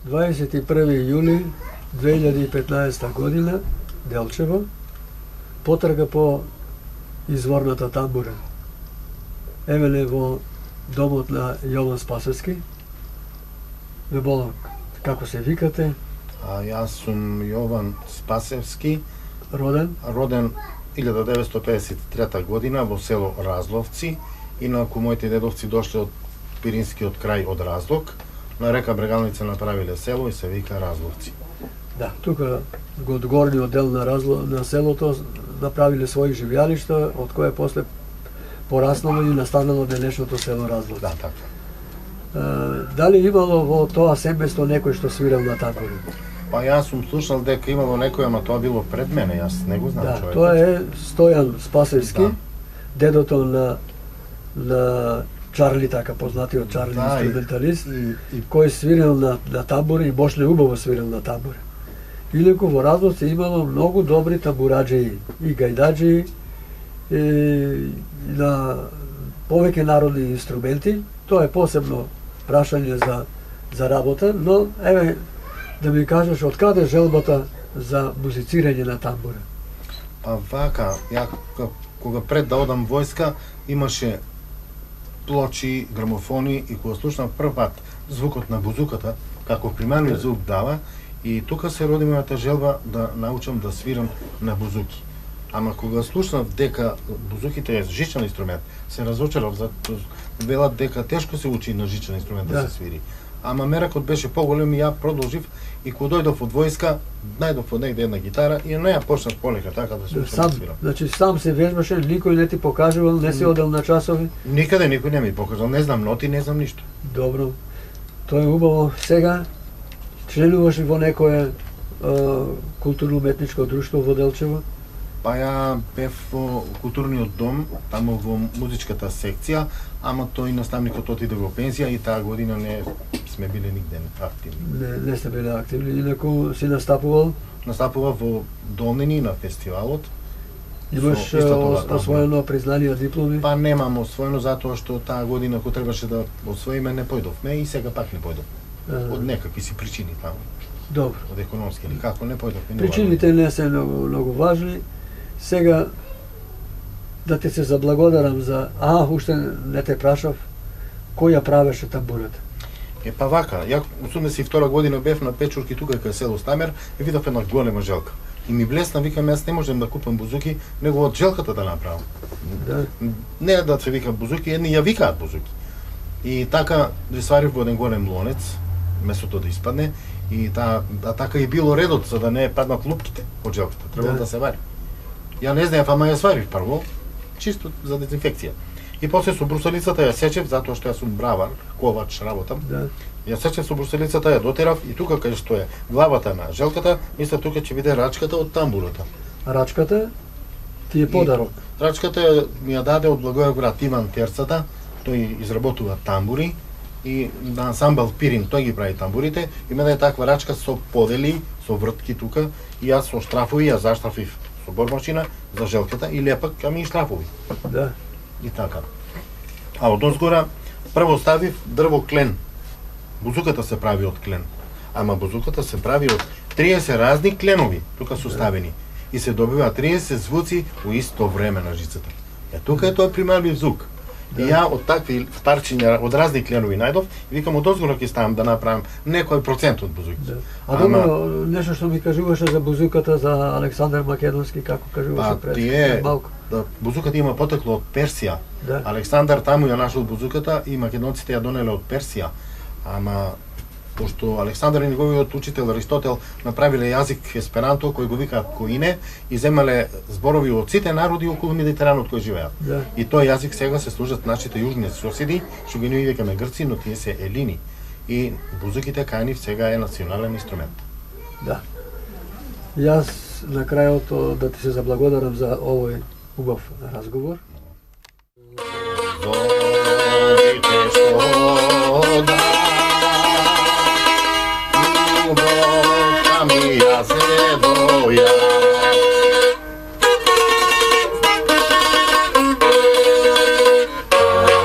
21. јули 2015 година, Делчево, потрага по изворната тамбура. Евеле во домот на Јован Спасовски. Ме болам, како се викате? Јас сум Јован Спасевски, Роден? роден 1953 година во село Разловци. Инаку моите дедовци дошле од Пиринскиот крај од Разлог, на река Брегалница направиле село и се вика Разловци. Да, тука од горниот дел на селото направиле своји живеалишта, од кое после пораснало и настанало денешното село Разлог. Да, така. Дали имало во тоа семејство некој што свирал на тамбури? Па јас сум слушал дека имало некој, ама тоа било пред мене, јас не го знам Да, човекот. тоа е Стојан Спасевски, Да. дедото на Чарли, така познатиот Чарли, Да, инструменталист, и кој свирил на тамбури и бошне убаво свирил на тамбури. Инаку во Разловци имало многу добри тамбураджии и гајдаджии и на повеќе народни инструменти. Тоа е посебно прашање за работа, но еве да ми кажеш од каде желбата за музицирање на тамбура? Па вака, ја кога пред да одам војска, имаше плочи, грамофони и кога слушнав прв пат звукот на бузуката, како примамлив звук дава, и тука се роди мојата желба да научам да свирам на бузуки. Ама кога слушнав дека бузуките е жичен инструмент, се разочарав, затоа велат дека тешко се учи на жичен инструмент да се свири. Ама меракот беше поголем и ја продолжив, и кога дојдов од војска, најдов од негде една гитара и на ја почнав полека така да се учам да свирам. Значи сам се вежбаше, никој не ти покажувал, не си одел на часови? Никаде никој не ми покажал, не знам ноти, не знам ништо. Добро. Тоа е убаво. Сега членуваш ли во некое културно-уметничко друштво во Делчево? Па ја бев во културниот дом, таму во музичката секција, ама тој наставникот отиде во пензија и таа година не сме биле нигде активни. Не сте биле активни, инаку си настапувал? Настапував во Долнини на фестивалот. Имаш освоено признание, дипломи? Па немам освоено затоа што таа година кога требаше да освоиме не појдовме и сега пак не појдов. Од некакви си причини таму. Добро. Од економски или како не појдовме. Причините не се многу важни. Сега да ти се заблагодарам за... уште не те прашав, кој ја правеше тамбурата? Па вака, ја 82 година бев на Печурки тука кај село Стамер и видов една голема желка. И ми блесна, викам, јас не можем да купам бузуки, него од желката да направам. Да. Не да се вика бузуки, едни ја викаат бузуки. И така сварив во еден голем лонец, месото да испадне, и така и било редот, за да не паднат лупките од желката. Требало да се вари. Ја не знаев, ама ја сварив прво, чисто за дезинфекција. И после со брусалицата ја сечев, затоа што јас сум бравар, ковач, работам. Да. Ја сечев со брусалицата, ја дотерав и тука кај што е главата на желката, мислев тука ќе биде рачката од тамбурата. Рачката ти е подарок. Рачката ми ја даде од Благоевград Иван Терцата, тој изработува тамбури и на ансамбл Пирин тој ги прави тамбурите и ме даде таква рачка со подели, со вртки тука и јас со штрафови ја заштрафив со бормашина за желката и лепак ами и штрафови. Да. И така. А од озгора прво ставив дрво клен. Бузуката се прави од клен. Ама бузуката се прави од 30 разни кленови, тука се ставени. И се добива 30 звуци во исто време на жицата. Тука е тоа примамлив звук. И ја од такви парчиња од разни кленови најдов и викам од озгора ќе ставам да направам некој процент од бузуки. А добро, нешто што ми кажуваше за бузуката за Александар Македонски, како кажуваше пред малку. Бузуката има потекло од Персија. Да. Александар таму ја нашол бузуката и македонците ја донеле од Персија. Ама пошто Александар и неговиот учител Аристотел направиле јазик есперанто кој го викаат коине и земале зборови од сите народи околу Медитеранот кои живеат. Да. И тој јазик сега се служат нашите јужни соседи, што ги ние викаме грци, но тие се елини. И бузуките кај нив сега е национален инструмент. Да. Јас на крајот да ти се заблагодарам за овој убав разговор. Mia se boja.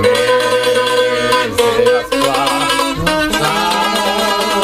Me se aspa, samo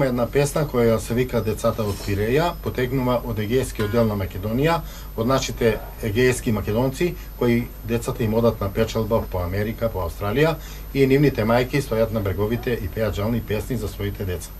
Има една песна која се вика Децата од Пиреја, потегнува од егејскиот дел на Македонија, од нашите егејски македонци, кои децата им одат на печалба по Америка, по Австралија, и нивните мајки стојат на бреговите и пеат жални песни за своите деца.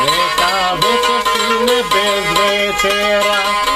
Neka večer sine bez večera.